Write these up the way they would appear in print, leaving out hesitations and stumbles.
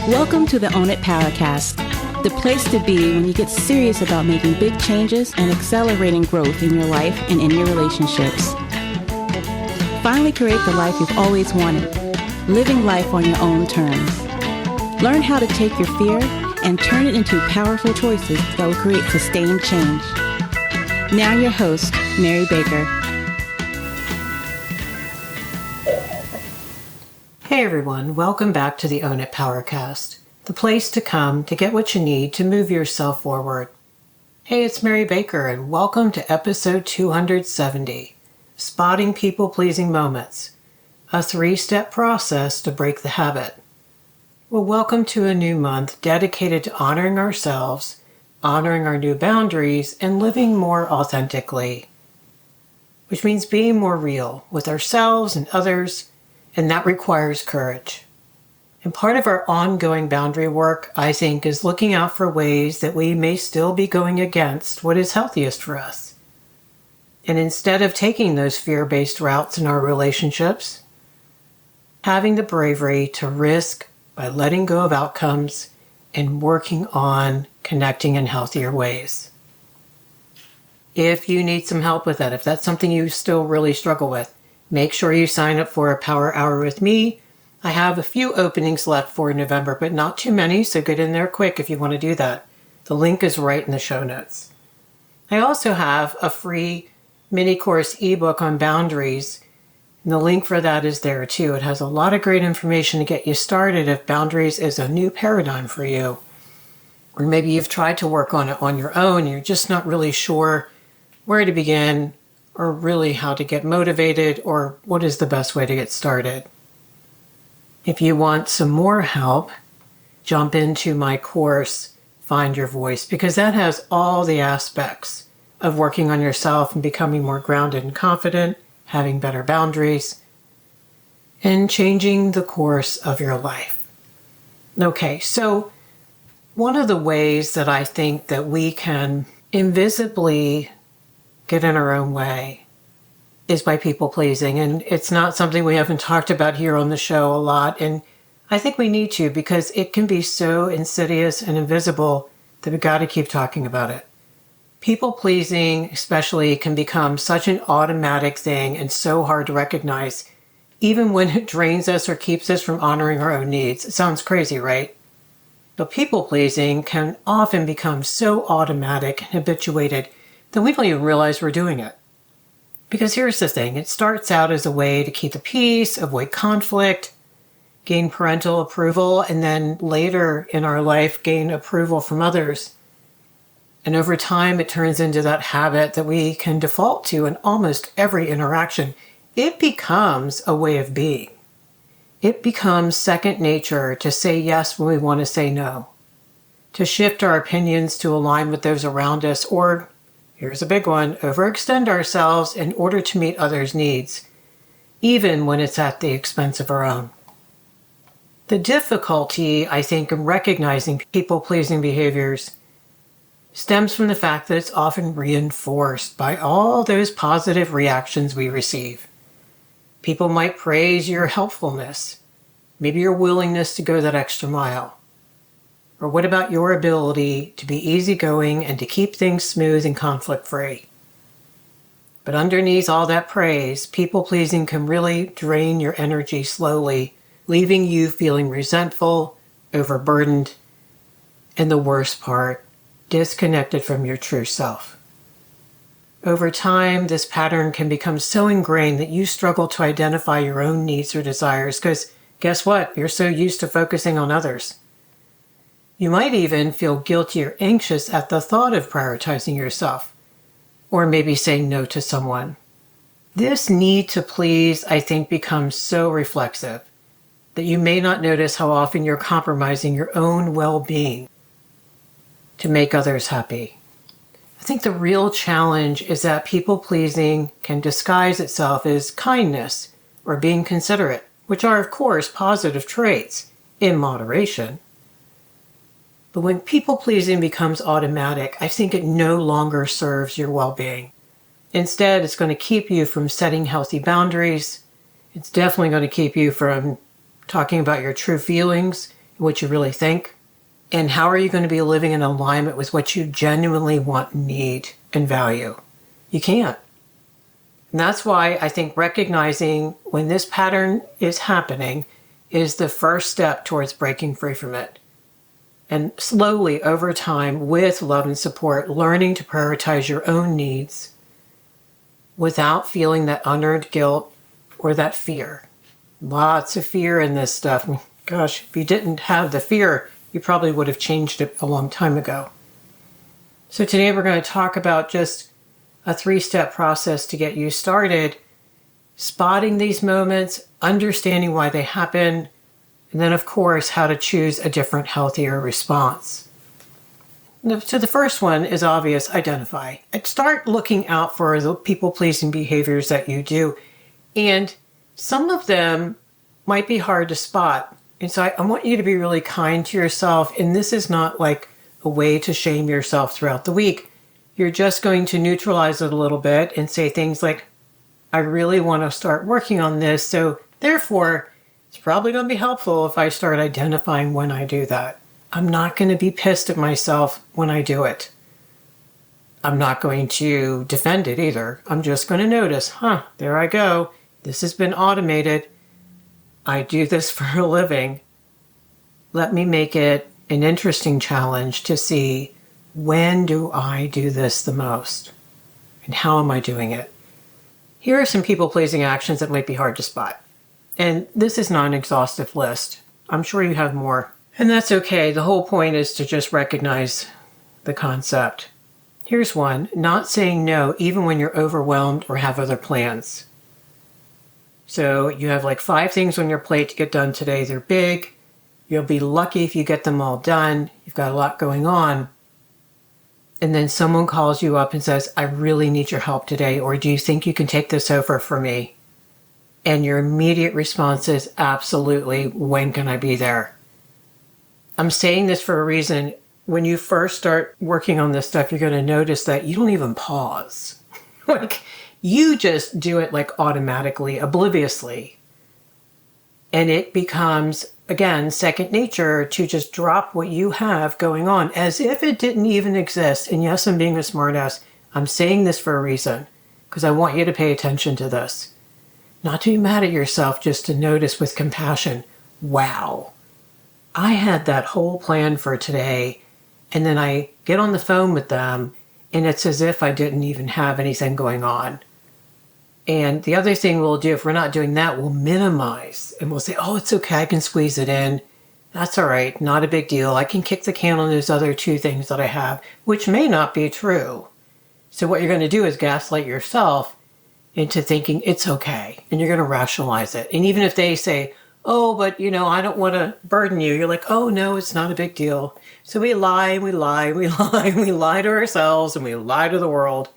Welcome to the Own It Powercast, the place to be when you get serious about making big changes and accelerating growth in your life and in your relationships. Finally create the life you've always wanted, living life on your own terms. Learn how to take your fear and turn it into powerful choices that will create sustained change. Now your host, Mary Baker. Hey everyone, welcome back to the Own It Powercast, the place to come to get what you need to move yourself forward. Hey, it's Mary Baker and welcome to episode 270, Spotting People-Pleasing Moments, a 3-step process to break the habit. Well, welcome to a new month dedicated to honoring ourselves, honoring our new boundaries, and living more authentically, which means being more real with ourselves and others, and that requires courage. And part of our ongoing boundary work, I think, is looking out for ways that we may still be going against what is healthiest for us. And instead of taking those fear-based routes in our relationships, having the bravery to risk by letting go of outcomes and working on connecting in healthier ways. If you need some help with that, if that's something you still really struggle with, make sure you sign up for a Power Hour with me. I have a few openings left for November, but not too many, so get in there quick if you want to do that. The link is right in the show notes. I also have a free mini course ebook on boundaries, and the link for that is there too. It has a lot of great information to get you started if boundaries is a new paradigm for you. Or maybe you've tried to work on it on your own and you're just not really sure where to begin, or really how to get motivated, or what is the best way to get started. If you want some more help, jump into my course, Find Your Voice, because that has all the aspects of working on yourself and becoming more grounded and confident, having better boundaries, and changing the course of your life. Okay, so one of the ways that I think that we can invisibly get in our own way is by people pleasing. And it's not something we haven't talked about here on the show a lot. And I think we need to, because it can be so insidious and invisible that we got to keep talking about it. People pleasing especially can become such an automatic thing and so hard to recognize, even when it drains us or keeps us from honoring our own needs. It sounds crazy, right? But people pleasing can often become so automatic and habituated that we don't even realize we're doing it. Because here's the thing, it starts out as a way to keep the peace, avoid conflict, gain parental approval, and then later in our life gain approval from others. And over time it turns into that habit that we can default to in almost every interaction. It becomes a way of being. It becomes second nature to say yes when we want to say no, to shift our opinions to align with those around us, or here's a big one, overextend ourselves in order to meet others' needs, even when it's at the expense of our own. The difficulty, I think, in recognizing people-pleasing behaviors stems from the fact that it's often reinforced by all those positive reactions we receive. People might praise your helpfulness, maybe your willingness to go that extra mile. Or what about your ability to be easygoing and to keep things smooth and conflict-free? But underneath all that praise, people-pleasing can really drain your energy slowly, leaving you feeling resentful, overburdened, and the worst part, disconnected from your true self. Over time, this pattern can become so ingrained that you struggle to identify your own needs or desires because guess what? You're so used to focusing on others. You might even feel guilty or anxious at the thought of prioritizing yourself, or maybe saying no to someone. This need to please, I think, becomes so reflexive that you may not notice how often you're compromising your own well-being to make others happy. I think the real challenge is that people-pleasing can disguise itself as kindness or being considerate, which are, of course, positive traits in moderation. But when people-pleasing becomes automatic, I think it no longer serves your well-being. Instead, it's going to keep you from setting healthy boundaries. It's definitely going to keep you from talking about your true feelings what you really think? And how are you going to be living in alignment with what you genuinely want, need, and value? You can't. And that's why I think recognizing when this pattern is happening is the first step towards breaking free from it. And slowly, over time, with love and support, learning to prioritize your own needs without feeling that unearned guilt or that fear. Lots of fear in this stuff. Gosh, if you didn't have the fear, you probably would have changed it a long time ago. So today we're going to talk about just a 3-step process to get you started, spotting these moments, understanding why they happen, and then, of course, how to choose a different, healthier response. So the first one is obvious: identify. And start looking out for the people-pleasing behaviors that you do. And some of them might be hard to spot. And so I want you to be really kind to yourself. And this is not like a way to shame yourself throughout the week. You're just going to neutralize it a little bit and say things like, I really want to start working on this. So therefore, it's probably going to be helpful if I start identifying when I do that. I'm not going to be pissed at myself when I do it. I'm not going to defend it either. I'm just going to notice, there I go. This has been automated. I do this for a living. Let me make it an interesting challenge to see, when do I do this the most? And how am I doing it? Here are some people-pleasing actions that might be hard to spot. And this is not an exhaustive list. I'm sure you have more. And that's okay. The whole point is to just recognize the concept. Here's one: not saying no even when you're overwhelmed or have other plans. So you have like 5 things on your plate to get done today. They're big. You'll be lucky if you get them all done. You've got a lot going on. And then someone calls you up and says, I really need your help today. Or do you think you can take this over for me? And your immediate response is, absolutely. When can I be there? I'm saying this for a reason. When you first start working on this stuff, you're going to notice that you don't even pause. Like, you just do it like automatically, obliviously. And it becomes, again, second nature to just drop what you have going on as if it didn't even exist. And yes, I'm being a smartass. I'm saying this for a reason, because I want you to pay attention to this. Not to be mad at yourself, just to notice with compassion, wow, I had that whole plan for today, and then I get on the phone with them, and it's as if I didn't even have anything going on. And the other thing we'll do, if we're not doing that, we'll minimize, and we'll say, oh, it's okay, I can squeeze it in. That's all right, not a big deal. I can kick the can on those other 2 things that I have, which may not be true. So what you're going to do is gaslight yourself into thinking it's okay, and you're going to rationalize it. And even if they say, oh, but I don't want to burden you, you're like, oh no, it's not a big deal. So we lie, we lie, we lie, we lie to ourselves, and we lie to the world.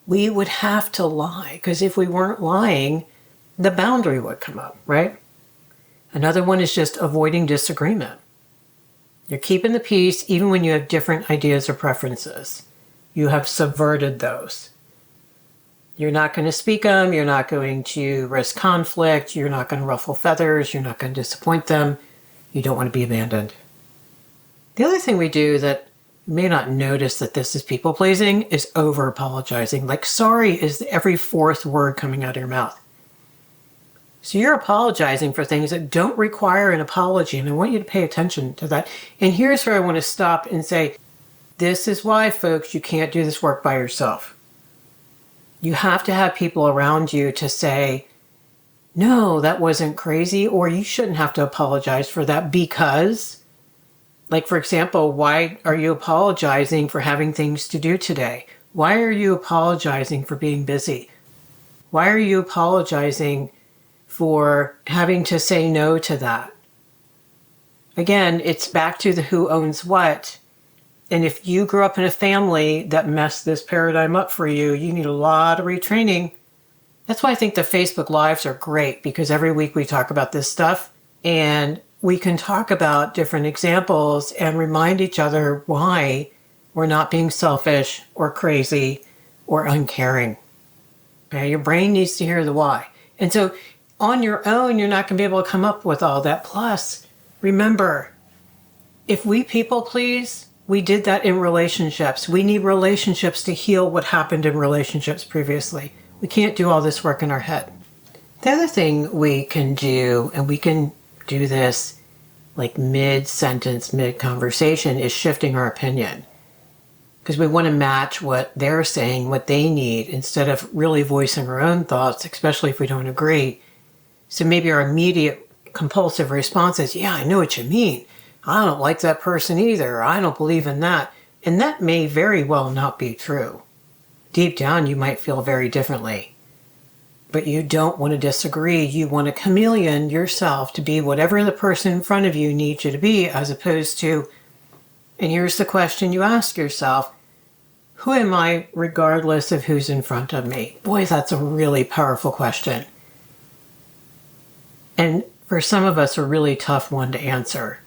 We would have to lie, because if we weren't lying, the boundary would come up, right? Another one is just avoiding disagreement. You're keeping the peace even when you have different ideas or preferences. You have subverted those. You're not going to speak them. You're not going to risk conflict. You're not going to ruffle feathers. You're not going to disappoint them. You don't want to be abandoned. The other thing we do that you may not notice that this is people-pleasing is over-apologizing. Like, sorry is every 4th word coming out of your mouth. So you're apologizing for things that don't require an apology, and I want you to pay attention to that. And here's where I want to stop and say, this is why, folks, you can't do this work by yourself. You have to have people around you to say, no, that wasn't crazy, or you shouldn't have to apologize for that because, like, for example, why are you apologizing for having things to do today? Why are you apologizing for being busy? Why are you apologizing for having to say no to that? Again, it's back to the who owns what. And if you grew up in a family that messed this paradigm up for you, you need a lot of retraining. That's why I think the Facebook Lives are great, because every week we talk about this stuff and we can talk about different examples and remind each other why we're not being selfish or crazy or uncaring. Okay, your brain needs to hear the why. And so on your own, you're not going to be able to come up with all that. Plus, Remember, if we people please, we did that in relationships. We need relationships to heal what happened in relationships previously. We can't do all this work in our head. The other thing we can do, and we can do this like mid-sentence, mid-conversation, is shifting our opinion. Because we want to match what they're saying, what they need, instead of really voicing our own thoughts, especially if we don't agree. So maybe our immediate compulsive response is, yeah, I know what you mean. I don't like that person either. I don't believe in that. And that may very well not be true. Deep down, you might feel very differently. But you don't want to disagree. You want to chameleon yourself to be whatever the person in front of you needs you to be, as opposed to, and here's the question you ask yourself, who am I regardless of who's in front of me? Boy, that's a really powerful question. And for some of us, a really tough one to answer.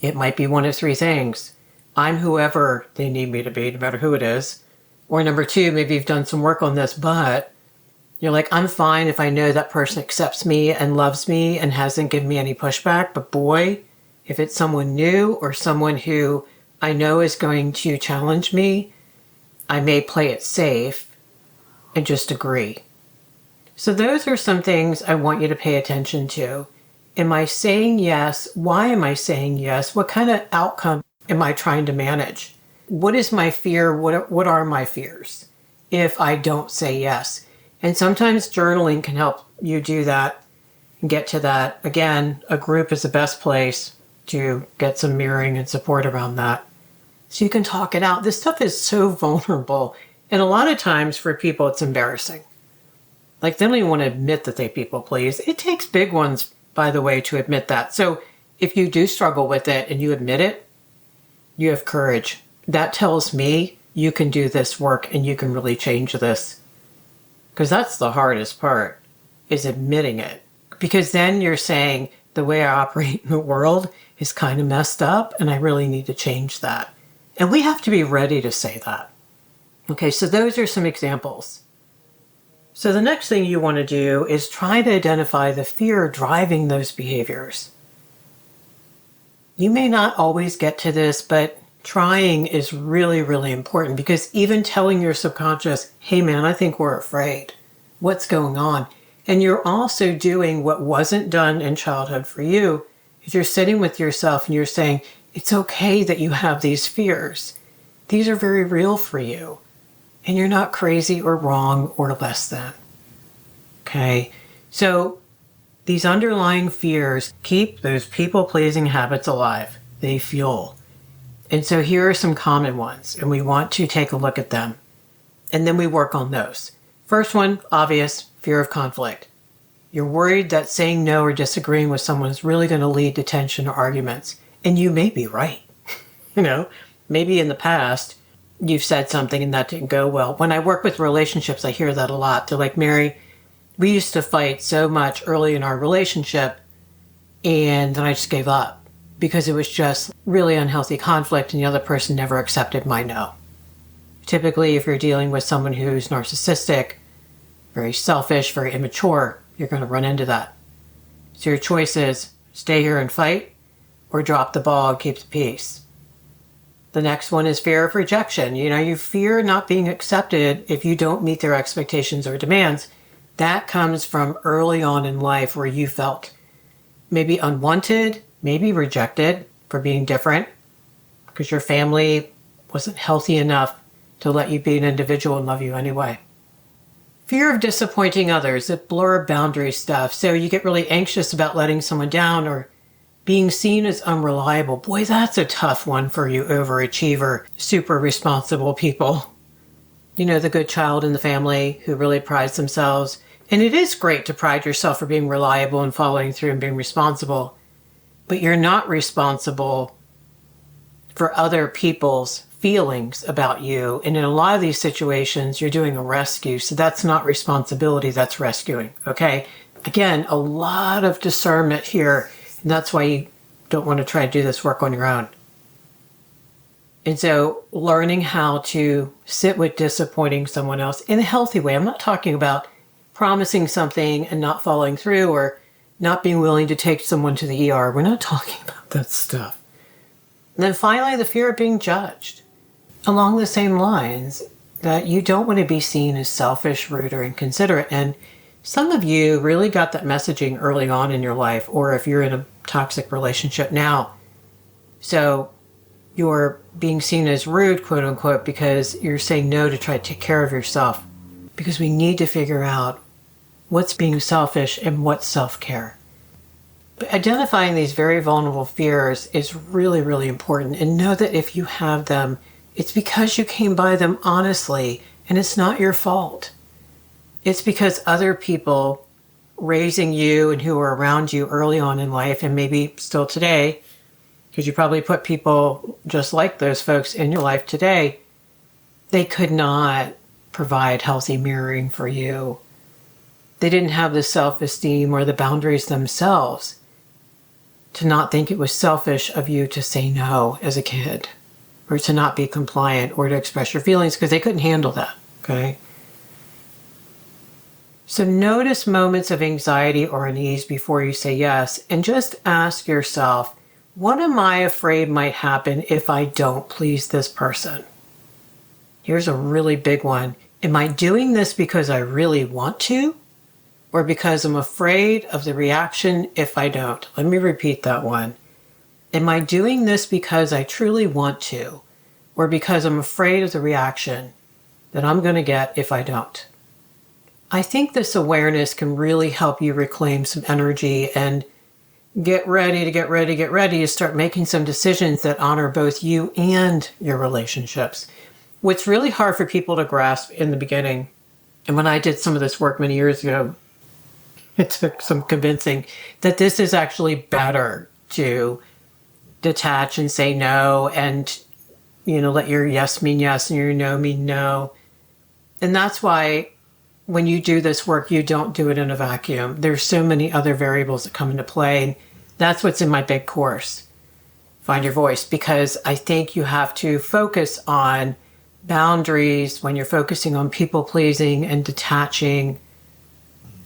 It might be one of three things. I'm whoever they need me to be, no matter who it is. Or number two, maybe you've done some work on this, but you're like, I'm fine if I know that person accepts me and loves me and hasn't given me any pushback. But boy, if it's someone new or someone who I know is going to challenge me, I may play it safe and just agree. So those are some things I want you to pay attention to. Am I saying yes? Why am I saying yes? What kind of outcome am I trying to manage? What is my fear? What are my fears if I don't say yes? And sometimes journaling can help you do that and get to that. Again, a group is the best place to get some mirroring and support around that. So you can talk it out. This stuff is so vulnerable. And a lot of times for people, it's embarrassing. Like they don't even want to admit that they people please. It takes big ones, by the way, to admit that. So if you do struggle with it and you admit it, you have courage. That tells me you can do this work and you can really change this. Because that's the hardest part, is admitting it. Because then you're saying the way I operate in the world is kind of messed up and I really need to change that. And we have to be ready to say that. Okay, so those are some examples. So the next thing you want to do is try to identify the fear driving those behaviors. You may not always get to this, but trying is really, really important, because even telling your subconscious, hey man, I think we're afraid. What's going on? And you're also doing what wasn't done in childhood for you, is you're sitting with yourself and you're saying, it's okay that you have these fears. These are very real for you. And you're not crazy or wrong or less than. Okay? So these underlying fears keep those people-pleasing habits alive. They fuel. And so here are some common ones, and we want to take a look at them. And then we work on those. First one, obvious, fear of conflict. You're worried that saying no or disagreeing with someone is really going to lead to tension or arguments. And you may be right. Maybe in the past, you've said something and that didn't go well. When I work with relationships, I hear that a lot. They're like, Mary, we used to fight so much early in our relationship, and then I just gave up because it was just really unhealthy conflict and the other person never accepted my no. Typically, if you're dealing with someone who's narcissistic, very selfish, very immature, you're going to run into that. So your choice is stay here and fight or drop the ball and keep the peace. The next one is fear of rejection. You fear not being accepted if you don't meet their expectations or demands. That comes from early on in life where you felt maybe unwanted, maybe rejected for being different because your family wasn't healthy enough to let you be an individual and love you anyway. Fear of disappointing others, that blur boundary stuff. So you get really anxious about letting someone down or being seen as unreliable. Boy, that's a tough one for you overachiever, super responsible people. The good child in the family who really prides themselves. And it is great to pride yourself for being reliable and following through and being responsible. But you're not responsible for other people's feelings about you. And in a lot of these situations, you're doing a rescue. So that's not responsibility, that's rescuing. Okay? Again, a lot of discernment here. And that's why you don't want to try to do this work on your own. And so learning how to sit with disappointing someone else in a healthy way. I'm not talking about promising something and not following through or not being willing to take someone to the ER. We're not talking about that stuff. And then finally, the fear of being judged. Along the same lines, that you don't want to be seen as selfish, rude, or inconsiderate. And some of you really got that messaging early on in your life, or if you're in a toxic relationship now. So you're being seen as rude, quote unquote, because you're saying no to try to take care of yourself. Because we need to figure out what's being selfish and what's self-care. But identifying these very vulnerable fears is really, really important. And know that if you have them, it's because you came by them honestly, and it's not your fault. It's because other people raising you and who were around you early on in life, and maybe still today, because you probably put people just like those folks in your life today, they could not provide healthy mirroring for you. They didn't have the self-esteem or the boundaries themselves to not think it was selfish of you to say no as a kid, or to not be compliant, or to express your feelings, because they couldn't handle that, okay? So notice moments of anxiety or unease before you say yes, and just ask yourself, what am I afraid might happen if I don't please this person? Here's a really big one. Am I doing this because I really want to, or because I'm afraid of the reaction if I don't? Let me repeat that one. Am I doing this because I truly want to, or because I'm afraid of the reaction that I'm going to get if I don't? I think this awareness can really help you reclaim some energy and get ready to start making some decisions that honor both you and your relationships. What's really hard for people to grasp in the beginning, and when I did some of this work many years ago, it took some convincing that this is actually better to detach and say no, and let your yes mean yes and your no mean no. And that's why when you do this work, you don't do it in a vacuum. There's so many other variables that come into play. And that's what's in my big course, Find Your Voice, because I think you have to focus on boundaries when you're focusing on people pleasing and detaching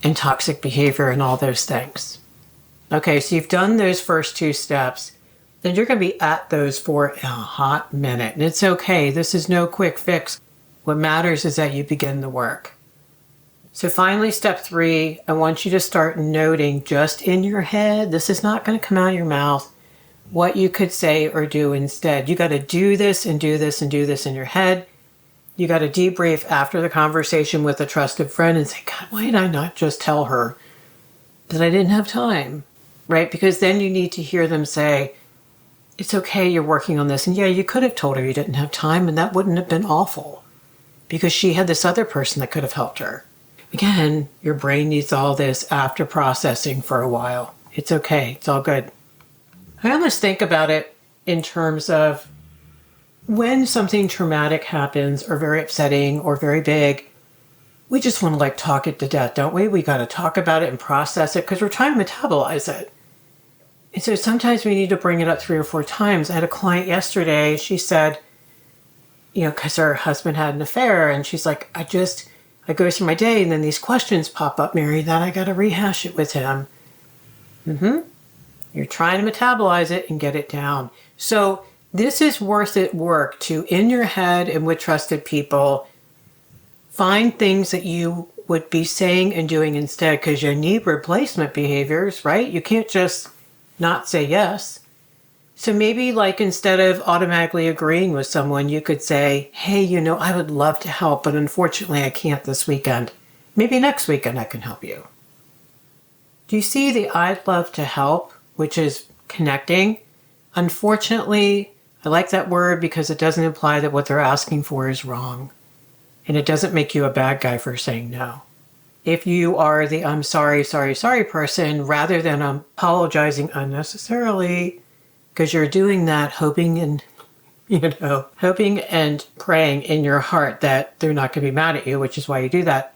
and toxic behavior and all those things. Okay, so you've done those first two steps, then you're going to be at those for a hot minute. And it's okay. This is no quick fix. What matters is that you begin the work. So finally, step 3, I want you to start noting just in your head, this is not going to come out of your mouth, what you could say or do instead. You got to do this and do this and do this in your head. You got to debrief after the conversation with a trusted friend and say, God, why did I not just tell her that I didn't have time? Right? Because then you need to hear them say, it's okay, you're working on this. And yeah, you could have told her you didn't have time, and that wouldn't have been awful because she had this other person that could have helped her. Again, your brain needs all this after processing for a while. It's okay. It's all good. I almost think about it in terms of when something traumatic happens or very upsetting or very big, we just want to talk it to death, don't we? We got to talk about it and process it because we're trying to metabolize it. And so sometimes we need to bring it up 3 or 4 times. I had a client yesterday. She said, because her husband had an affair, and she's like, I go through my day and then these questions pop up, Mary, that I got to rehash it with him. You're trying to metabolize it and get it down. So this is worth it work to, in your head and with trusted people, find things that you would be saying and doing instead, because you need replacement behaviors, right? You can't just not say yes. So maybe instead of automatically agreeing with someone, you could say, hey, I would love to help, but unfortunately I can't this weekend. Maybe next weekend I can help you. Do you see the I'd love to help, which is connecting? Unfortunately, I like that word because it doesn't imply that what they're asking for is wrong. And it doesn't make you a bad guy for saying no. If you are the I'm sorry person, rather than apologizing unnecessarily, because you're doing that hoping and praying in your heart that they're not going to be mad at you, which is why you do that,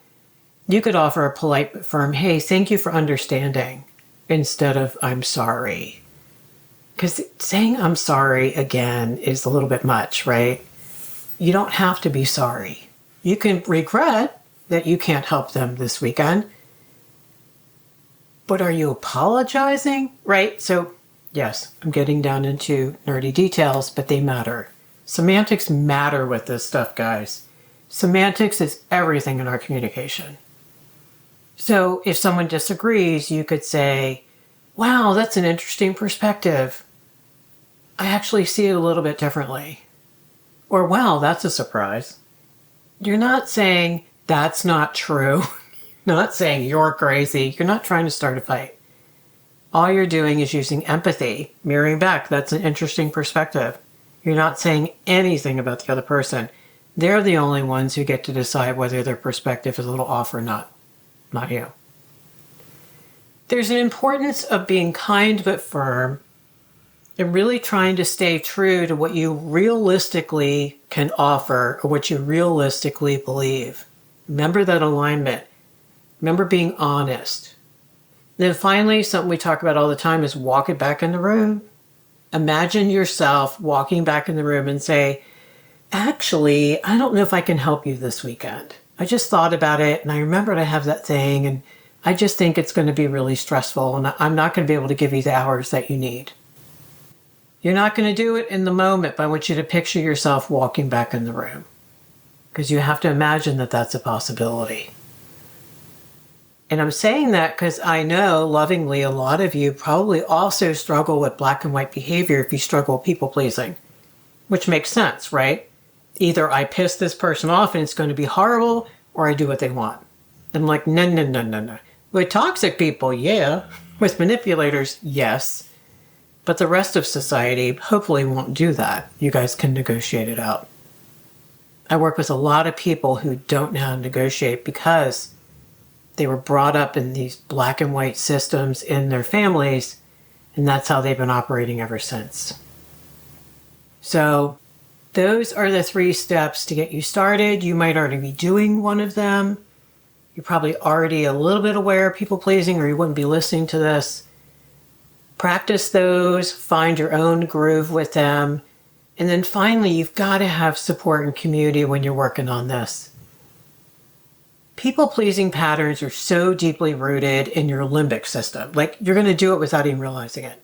you could offer a polite but firm, hey, thank you for understanding, instead of I'm sorry. Because saying I'm sorry again is a little bit much, right? You don't have to be sorry. You can regret that you can't help them this weekend. But are you apologizing? Right? So, yes, I'm getting down into nerdy details, but they matter. Semantics matter with this stuff, guys. Semantics is everything in our communication. So if someone disagrees, you could say, wow, that's an interesting perspective. I actually see it a little bit differently. Or, wow, that's a surprise. You're not saying that's not true. You're not saying you're crazy. You're not trying to start a fight. All you're doing is using empathy, mirroring back. That's an interesting perspective. You're not saying anything about the other person. They're the only ones who get to decide whether their perspective is a little off or not you. There's an importance of being kind but firm and really trying to stay true to what you realistically can offer or what you realistically believe. Remember that alignment. Remember being honest. Then finally, something we talk about all the time is walk it back in the room. Imagine yourself walking back in the room and say, actually, I don't know if I can help you this weekend. I just thought about it and I remembered I have that thing and I just think it's going to be really stressful and I'm not going to be able to give you the hours that you need. You're not going to do it in the moment, but I want you to picture yourself walking back in the room because you have to imagine that that's a possibility. And I'm saying that because I know lovingly a lot of you probably also struggle with black and white behavior if you struggle with people pleasing, which makes sense, right? Either I piss this person off and it's going to be horrible, or I do what they want. I'm like, no. With toxic people, yeah. With manipulators, yes. But the rest of society hopefully won't do that. You guys can negotiate it out. I work with a lot of people who don't know how to negotiate because they were brought up in these black and white systems in their families, and that's how they've been operating ever since. So those are the 3 steps to get you started. You might already be doing one of them. You're probably already a little bit aware of people pleasing, or you wouldn't be listening to this. Practice those, find your own groove with them. And then finally, you've got to have support and community when you're working on this. People-pleasing patterns are so deeply rooted in your limbic system. Like, you're going to do it without even realizing it.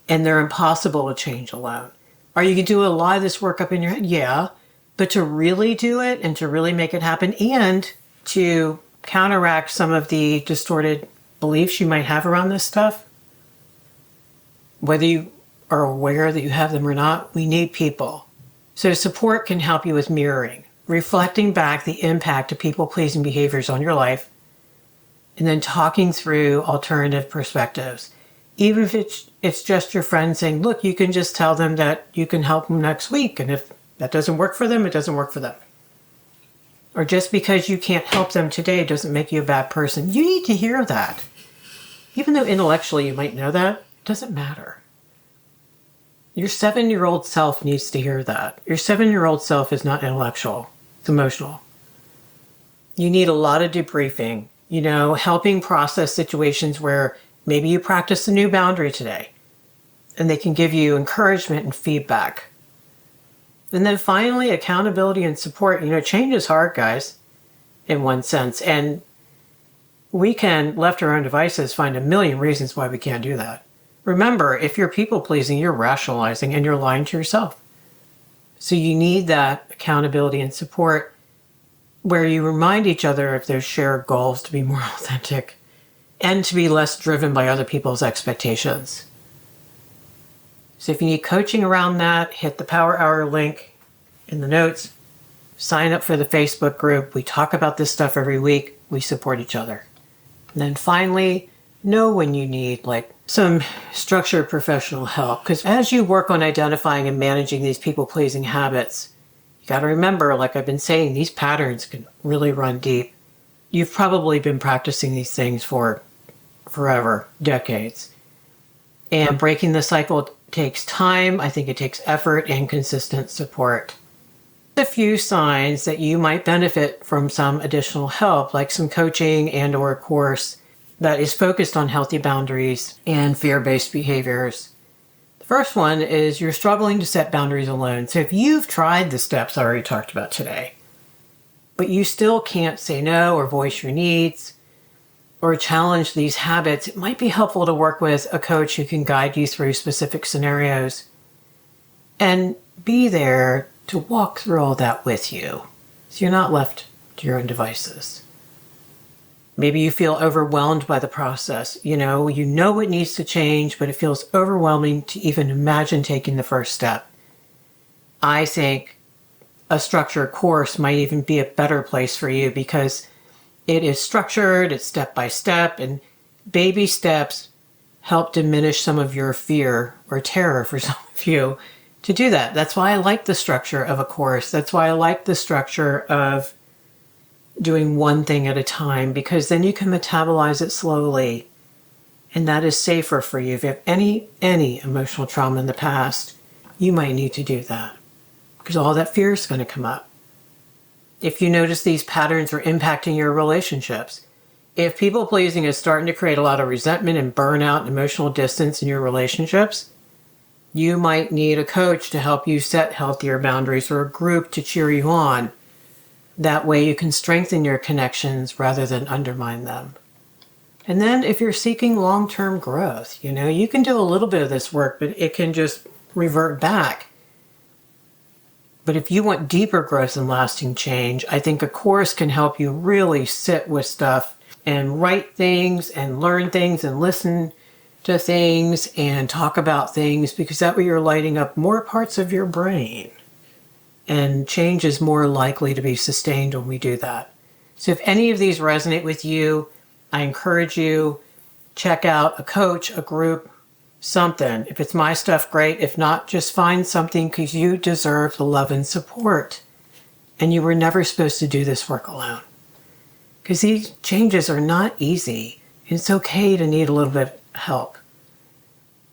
And they're impossible to change alone. Are you going to do a lot of this work up in your head? Yeah. But to really do it and to really make it happen and to counteract some of the distorted beliefs you might have around this stuff, whether you are aware that you have them or not, we need people. So support can help you with mirroring, reflecting back the impact of people-pleasing behaviors on your life, and then talking through alternative perspectives. Even if it's just your friend saying, look, you can just tell them that you can help them next week. And if that doesn't work for them, it doesn't work for them. Or just because you can't help them today doesn't make you a bad person. You need to hear that. Even though intellectually you might know that, it doesn't matter. Your 7-year-old self needs to hear that. Your 7-year-old self is not intellectual. It's emotional. You need a lot of debriefing, helping process situations where maybe you practice a new boundary today and they can give you encouragement and feedback. And then finally, accountability and support. Change is hard, guys, in one sense. And we can, left to our own devices, find a million reasons why we can't do that. Remember, if you're people-pleasing, you're rationalizing and you're lying to yourself. So you need that accountability and support where you remind each other of those shared goals to be more authentic and to be less driven by other people's expectations. So if you need coaching around that, hit the Power Hour link in the notes. Sign up for the Facebook group. We talk about this stuff every week. We support each other. And then finally, know when you need some structured professional help. Because as you work on identifying and managing these people-pleasing habits, you got to remember, like I've been saying, these patterns can really run deep. You've probably been practicing these things for forever, decades. And breaking the cycle takes time. I think it takes effort and consistent support. A few signs that you might benefit from some additional help, like some coaching and or a course that is focused on healthy boundaries and fear-based behaviors. The first one is you're struggling to set boundaries alone. So if you've tried the steps I already talked about today, but you still can't say no or voice your needs, or challenge these habits, it might be helpful to work with a coach who can guide you through specific scenarios and be there to walk through all that with you, so you're not left to your own devices. Maybe you feel overwhelmed by the process. You know it needs to change, but it feels overwhelming to even imagine taking the first step. I think a structured course might even be a better place for you because it is structured, it's step by step, and baby steps help diminish some of your fear or terror for some of you to do that. That's why I like the structure of a course. That's why I like the structure of doing one thing at a time, because then you can metabolize it slowly, and that is safer for you. If you have any emotional trauma in the past, you might need to do that because all that fear is going to come up. If you notice these patterns are impacting your relationships, if people pleasing is starting to create a lot of resentment and burnout and emotional distance in your relationships, you might need a coach to help you set healthier boundaries or a group to cheer you on. That way you can strengthen your connections rather than undermine them. And then if you're seeking long-term growth, you can do a little bit of this work, but it can just revert back. But if you want deeper growth and lasting change, I think a course can help you really sit with stuff and write things and learn things and listen to things and talk about things, because that way you're lighting up more parts of your brain. And change is more likely to be sustained when we do that. So if any of these resonate with you, I encourage you, check out a coach, a group, something. If it's my stuff, great. If not, just find something, because you deserve the love and support. And you were never supposed to do this work alone. Because these changes are not easy. It's okay to need a little bit of help.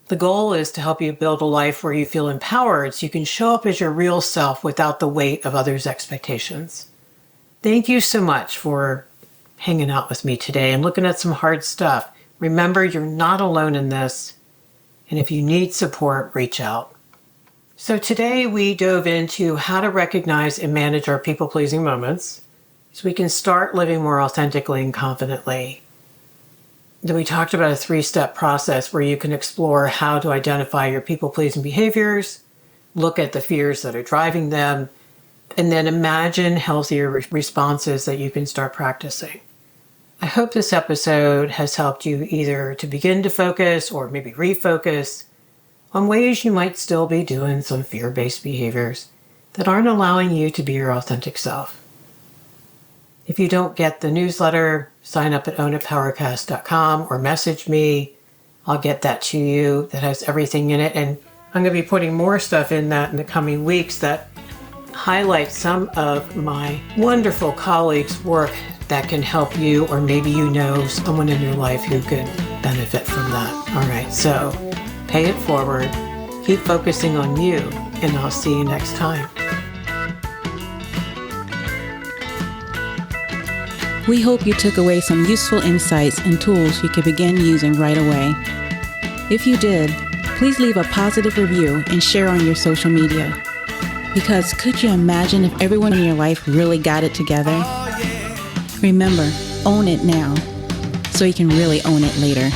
The goal is to help you build a life where you feel empowered so you can show up as your real self without the weight of others' expectations. Thank you so much for hanging out with me today and looking at some hard stuff. Remember, you're not alone in this. And if you need support, reach out. So today we dove into how to recognize and manage our people-pleasing moments so we can start living more authentically and confidently. Then we talked about a 3-step process where you can explore how to identify your people-pleasing behaviors, look at the fears that are driving them, and then imagine healthier responses that you can start practicing. I hope this episode has helped you either to begin to focus or maybe refocus on ways you might still be doing some fear-based behaviors that aren't allowing you to be your authentic self. If you don't get the newsletter, sign up at ownitpowercast.com or message me. I'll get that to you. That has everything in it. And I'm going to be putting more stuff in that in the coming weeks that highlight some of my wonderful colleagues' work that can help you, or maybe you know someone in your life who could benefit from that. All right, so pay it forward. Keep focusing on you, and I'll see you next time. We hope you took away some useful insights and tools you can begin using right away. If you did, please leave a positive review and share on your social media. Because could you imagine if everyone in your life really got it together? Remember, own it now, so you can really own it later.